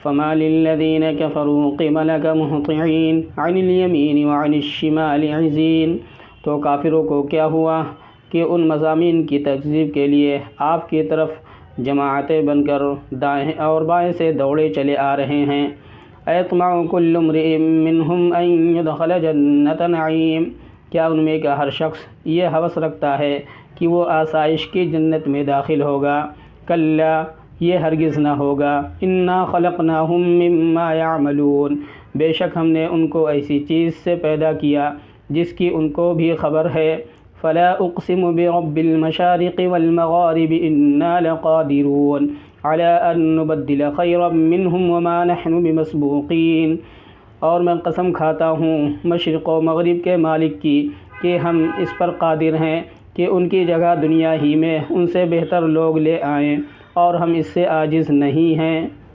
फ़मा लिल्लज़ीना कफ़रू क़िबलक मुहतिईन अनिल यमीन व अनिश शिमाल अज़ीन। तो काफिरों को क्या हुआ कि उन मज़ामीन की तकज़ीब के लिए आपकी तरफ जमाअतें बनकर दाएं और बाएं से दौड़े चले आ रहे हैं। अयतमउ कुल्लु इम्रिइन मिनहुम अन यदखुल जन्नत नईम। क्या उनमें का हर शख्स ये हवस रखता है कि वो आसाइश की जन्नत में दाखिल होगा? कल्ला, ये हरगिज़ ना होगा। इन्ना खलक़नाहुम मिम्मा यामलून। बेशक हमने उनको ऐसी चीज़ से पैदा किया जिसकी उनको भी खबर है। फ़ला उक़सिमु बिरब्बिल मशारिक़ि वल मग़ारिबि इन्ना लक़ादिरून अला अन नुबद्दिल खैरम मिनहुम वमा नहनु बिमस्बूक़ीन। और मैं कसम खाता हूँ मशरिक़ व मग़रिब के मालिक की कि हम इस पर कादिर हैं कि उनकी जगह दुनिया ही में उनसे बेहतर लोग ले आएँ, और हम इससे आजिज़ नहीं हैं।